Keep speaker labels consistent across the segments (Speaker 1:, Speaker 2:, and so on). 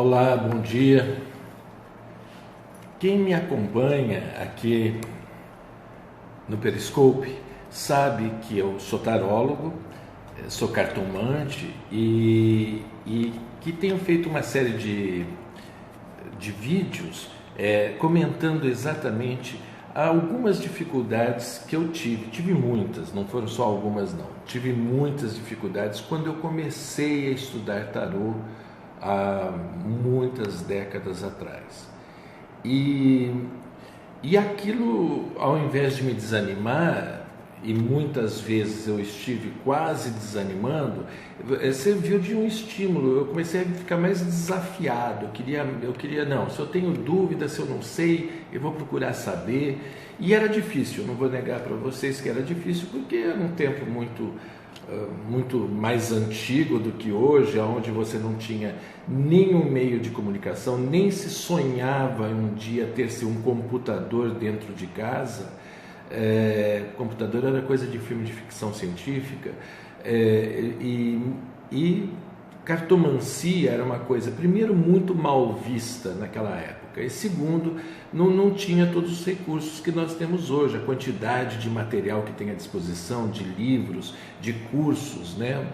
Speaker 1: Olá, bom dia. Quem me acompanha aqui no Periscope sabe que eu sou tarólogo, sou cartomante e que tenho feito uma série de vídeos comentando exatamente algumas dificuldades que eu tive. Tive muitas, não foram só algumas não. Tive muitas dificuldades quando eu comecei a estudar tarô há muitas décadas atrás. E aquilo, ao invés de me desanimar, e muitas vezes eu estive quase desanimando, serviu de um estímulo. Eu comecei a ficar mais desafiado. Eu queria, não, se eu tenho dúvida, se eu não sei, eu vou procurar saber. E era difícil, não vou negar para vocês que era difícil, porque era um tempo muito mais antigo do que hoje, onde você não tinha nenhum meio de comunicação, nem se sonhava um dia ter-se um computador dentro de casa. Computador era coisa de filme de ficção científica, e cartomancia era uma coisa, primeiro, muito mal vista naquela época, e segundo, não tinha todos os recursos que nós temos hoje, a quantidade de material que tem à disposição, de livros, de cursos, né?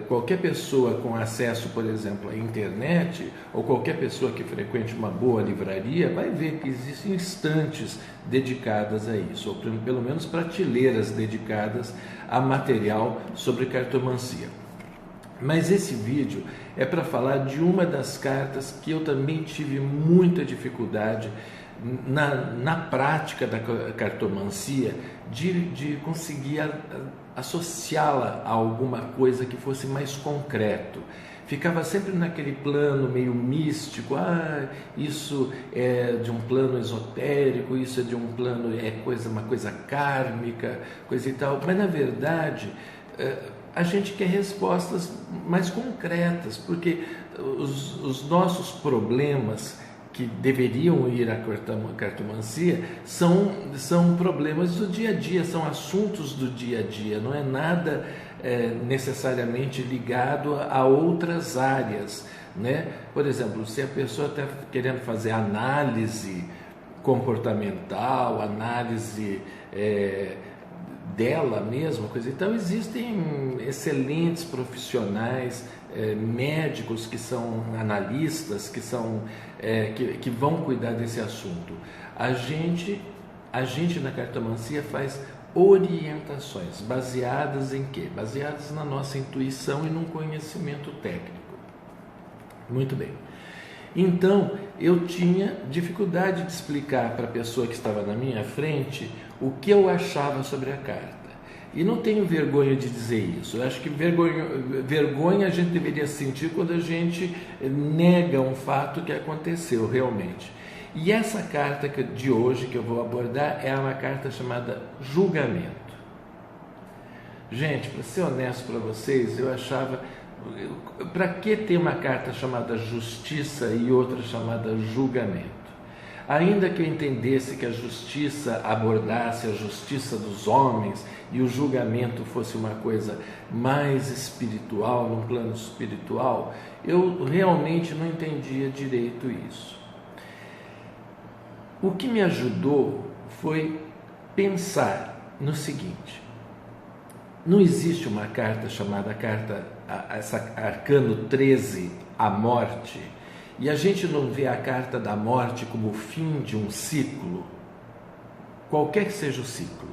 Speaker 1: Qualquer pessoa com acesso, por exemplo, à internet, ou qualquer pessoa que frequente uma boa livraria, vai ver que existem estantes dedicadas a isso, ou pelo menos prateleiras dedicadas a material sobre cartomancia. Mas esse vídeo é para falar de uma das cartas que eu também tive muita dificuldade na prática da cartomancia, de conseguir associá-la a alguma coisa que fosse mais concreto. Ficava sempre naquele plano meio místico, isso é de um plano esotérico, isso é de um plano, uma coisa kármica, coisa e tal, mas na verdade a gente quer respostas mais concretas, porque os nossos problemas que deveriam ir à cartomancia são problemas do dia a dia, são assuntos do dia a dia, não é nada necessariamente ligado a outras áreas, né? Por exemplo, se a pessoa está querendo fazer análise comportamental, análise dela mesma, coisa. Então existem excelentes profissionais, médicos que são analistas, que vão cuidar desse assunto. A gente na cartomancia faz orientações baseadas em quê? Baseadas na nossa intuição e num conhecimento técnico. Muito bem. Então, eu tinha dificuldade de explicar para a pessoa que estava na minha frente o que eu achava sobre a carta. E não tenho vergonha de dizer isso. Eu acho que vergonha a gente deveria sentir quando a gente nega um fato que aconteceu realmente. E essa carta de hoje que eu vou abordar é uma carta chamada Julgamento. Gente, para ser honesto para vocês, eu achava... Para que ter uma carta chamada Justiça e outra chamada Julgamento? Ainda que eu entendesse que a justiça abordasse a justiça dos homens e o julgamento fosse uma coisa mais espiritual, num plano espiritual, eu realmente não entendia direito isso. O que me ajudou foi pensar no seguinte: não existe uma carta chamada essa Arcano 13, a morte, e a gente não vê a carta da morte como o fim de um ciclo, qualquer que seja o ciclo,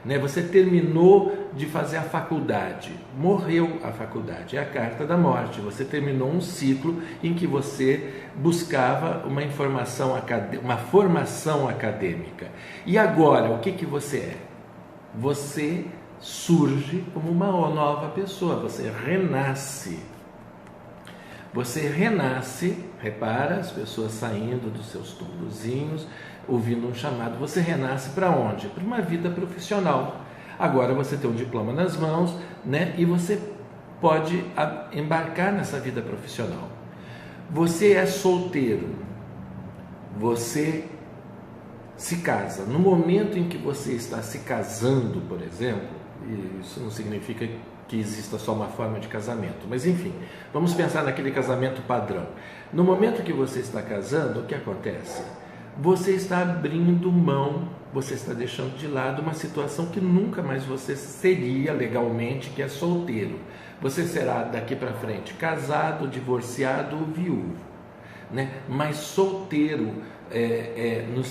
Speaker 1: né? Você terminou de fazer a faculdade, morreu a faculdade, é a carta da morte. Você terminou um ciclo em que você buscava uma formação acadêmica. E agora, o que você é? Você surge como uma nova pessoa, você renasce. Você renasce, repara, as pessoas saindo dos seus tumulzinhos, ouvindo um chamado, você renasce para onde? Para uma vida profissional. Agora você tem um diploma nas mãos, né? E você pode embarcar nessa vida profissional. Você é solteiro, você se casa. No momento em que você está se casando, por exemplo, e isso não significa que exista só uma forma de casamento. Mas enfim, vamos pensar naquele casamento padrão. No momento que você está casando, o que acontece? Você está abrindo mão, você está deixando de lado uma situação que nunca mais você seria legalmente, que é solteiro. Você será daqui para frente casado, divorciado ou viúvo, né? Mas solteiro,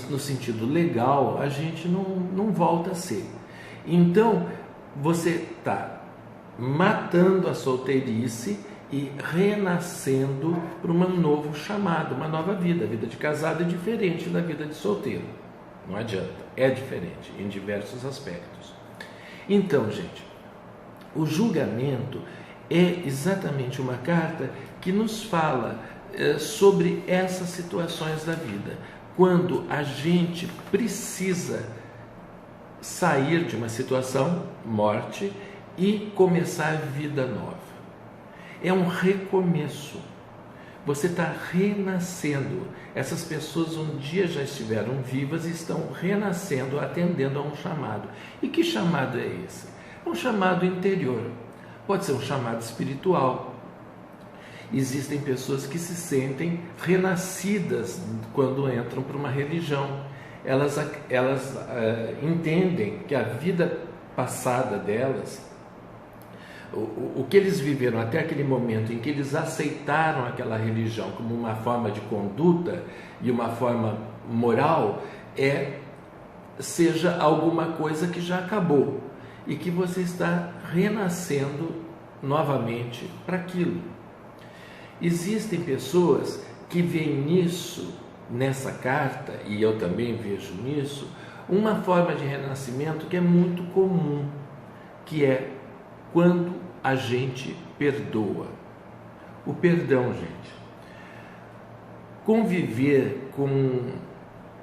Speaker 1: no sentido legal, a gente não volta a ser. Então, você está matando a solteirice e renascendo para um novo chamado, uma nova vida. A vida de casado é diferente da vida de solteiro. Não adianta, é diferente em diversos aspectos. Então, gente, o julgamento é exatamente uma carta que nos fala sobre essas situações da vida, quando a gente precisa sair de uma situação, morte, e começar vida nova. É um recomeço. Você está renascendo. Essas pessoas um dia já estiveram vivas e estão renascendo, atendendo a um chamado. E que chamado é esse? É um chamado interior. Pode ser um chamado espiritual. Existem pessoas que se sentem renascidas quando entram para uma religião. Elas entendem que a vida passada delas, o que eles viveram até aquele momento em que eles aceitaram aquela religião como uma forma de conduta e uma forma moral, seja alguma coisa que já acabou e que você está renascendo novamente para aquilo. Existem pessoas que veem nisso, nessa carta, e eu também vejo nisso, uma forma de renascimento que é muito comum, que é quando a gente perdoa. O perdão, gente. Conviver com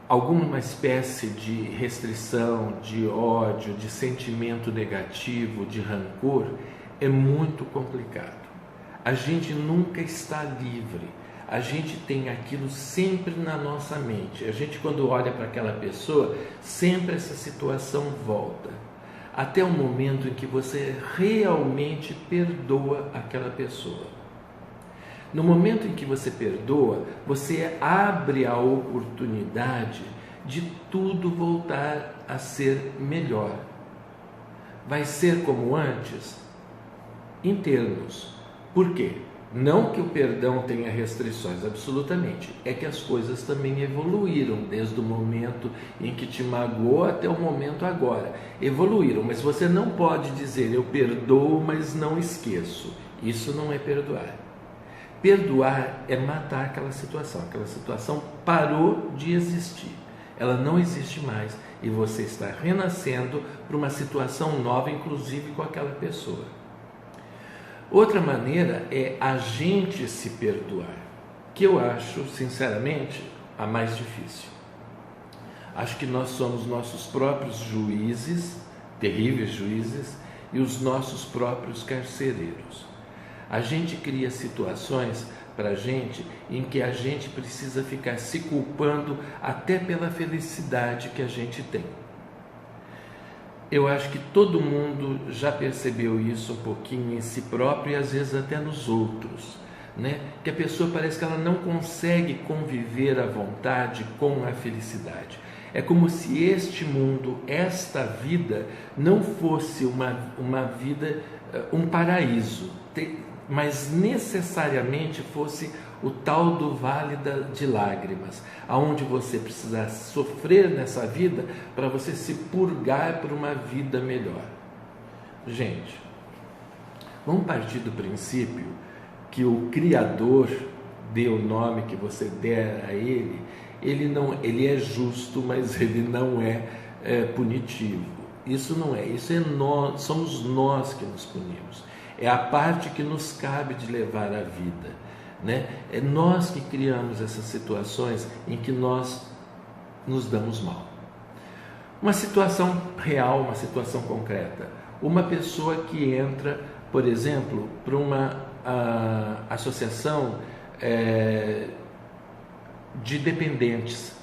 Speaker 1: alguma espécie de restrição, de ódio, de sentimento negativo, de rancor, é muito complicado. A gente nunca está livre. A gente tem aquilo sempre na nossa mente. A gente, quando olha para aquela pessoa, sempre essa situação volta. Até o momento em que você realmente perdoa aquela pessoa. No momento em que você perdoa, você abre a oportunidade de tudo voltar a ser melhor. Vai ser como antes? Em termos. Por quê? Não que o perdão tenha restrições, absolutamente. É que as coisas também evoluíram desde o momento em que te magoou até o momento agora. Evoluíram, mas você não pode dizer eu perdoo, mas não esqueço. Isso não é perdoar. Perdoar é matar aquela situação. Aquela situação parou de existir. Ela não existe mais e você está renascendo para uma situação nova, inclusive com aquela pessoa. Outra maneira é a gente se perdoar, que eu acho, sinceramente, a mais difícil. Acho que nós somos nossos próprios juízes, terríveis juízes, e os nossos próprios carcereiros. A gente cria situações para a gente em que a gente precisa ficar se culpando até pela felicidade que a gente tem. Eu acho que todo mundo já percebeu isso um pouquinho em si próprio e às vezes até nos outros, né? Que a pessoa parece que ela não consegue conviver à vontade com a felicidade. É como se este mundo, esta vida, não fosse uma vida, um paraíso, mas necessariamente fosse o tal do vale de lágrimas, aonde você precisa sofrer nessa vida para você se purgar por uma vida melhor. Gente, vamos partir do princípio que o Criador dê o nome que você der a ele, ele é justo, mas ele não é punitivo. Isso não é, somos nós que nos punimos. É a parte que nos cabe de levar a vida, né? É nós que criamos essas situações em que nós nos damos mal. Uma situação real, uma situação concreta. Uma pessoa que entra, por exemplo, para uma associação de dependentes,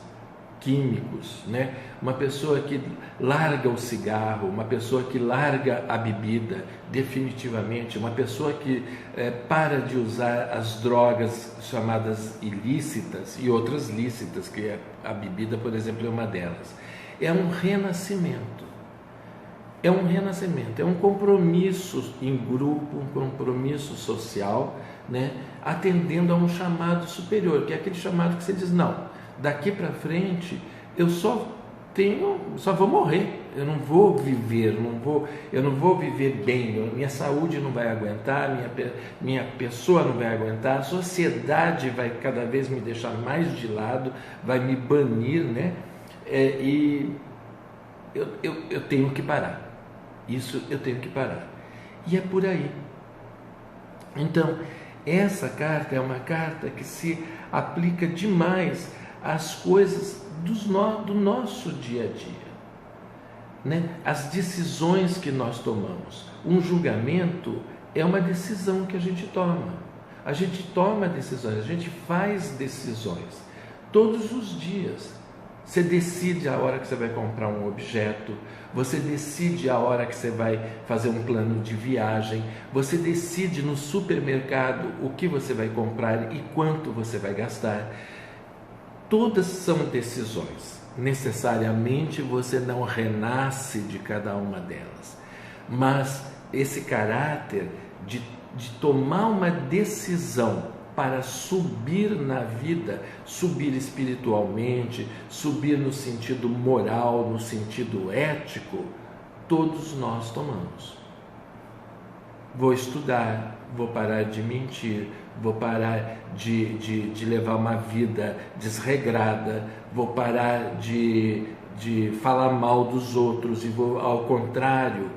Speaker 1: químicos, né? Uma pessoa que larga o cigarro, uma pessoa que larga a bebida definitivamente, uma pessoa que para de usar as drogas chamadas ilícitas e outras lícitas, que a bebida, por exemplo, é uma delas. É um renascimento. É um renascimento, é um compromisso em grupo, um compromisso social, né? Atendendo a um chamado superior, que é aquele chamado que você diz, não, daqui para frente eu só vou morrer, eu não vou viver, eu não vou viver bem, minha saúde não vai aguentar, minha pessoa não vai aguentar, a sociedade vai cada vez me deixar mais de lado, vai me banir, né? E eu tenho que parar. Isso eu tenho que parar. E é por aí. Então, essa carta é uma carta que se aplica demais às coisas do nosso dia a dia, né? As decisões que nós tomamos. Um julgamento é uma decisão que a gente toma. A gente toma decisões, a gente faz decisões todos os dias. Você decide a hora que você vai comprar um objeto, você decide a hora que você vai fazer um plano de viagem, você decide no supermercado o que você vai comprar e quanto você vai gastar. Todas são decisões. Necessariamente você não renasce de cada uma delas, mas esse caráter de tomar uma decisão para subir na vida, subir espiritualmente, subir no sentido moral, no sentido ético, todos nós tomamos. Vou estudar, vou parar de mentir, vou parar de levar uma vida desregrada, vou parar de falar mal dos outros e vou, ao contrário,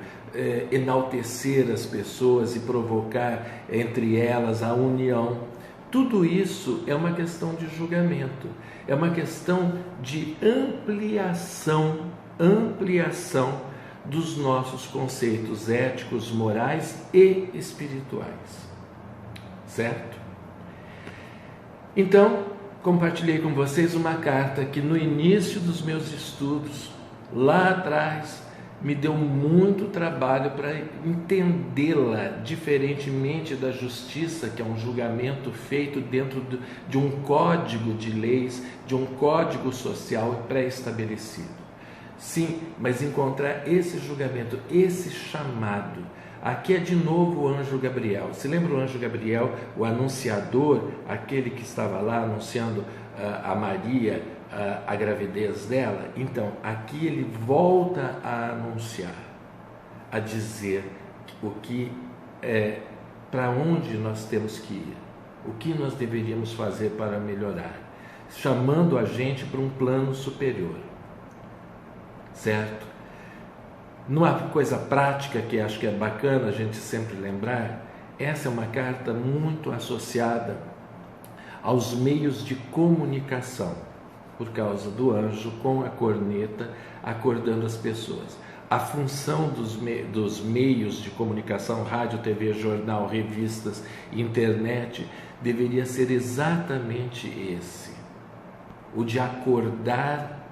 Speaker 1: enaltecer as pessoas e provocar entre elas a união. Tudo isso é uma questão de julgamento, é uma questão de ampliação dos nossos conceitos éticos, morais e espirituais, certo? Então, compartilhei com vocês uma carta que no início dos meus estudos, lá atrás, me deu muito trabalho para entendê-la, diferentemente da justiça, que é um julgamento feito dentro de um código de leis, de um código social pré-estabelecido. Sim, mas encontrar esse julgamento, esse chamado. Aqui é de novo o anjo Gabriel. Se lembra o anjo Gabriel, o anunciador, aquele que estava lá anunciando a Maria, a gravidez dela? Então, aqui ele volta a anunciar, a dizer o que para onde nós temos que ir, o que nós deveríamos fazer para melhorar, chamando a gente para um plano superior, certo? Numa coisa prática que acho que é bacana a gente sempre lembrar, essa é uma carta muito associada aos meios de comunicação, por causa do anjo com a corneta acordando as pessoas. A função dos meios de comunicação, rádio, TV, jornal, revistas, internet, deveria ser exatamente esse: o de acordar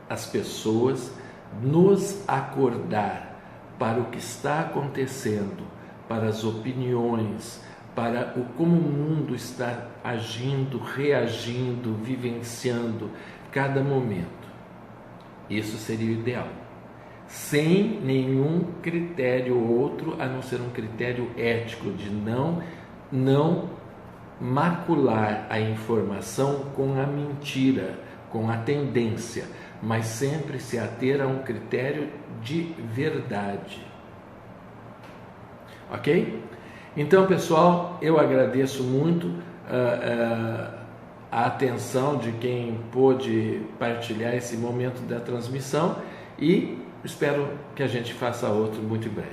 Speaker 1: as pessoas, nos acordar para o que está acontecendo, para as opiniões, para como o mundo está agindo, reagindo, vivenciando cada momento. Isso seria o ideal, sem nenhum critério outro a não ser um critério ético de não macular a informação com a mentira, com a tendência, mas sempre se ater a um critério de verdade. Ok? Então, pessoal, eu agradeço muito a atenção de quem pôde partilhar esse momento da transmissão e espero que a gente faça outro muito em breve.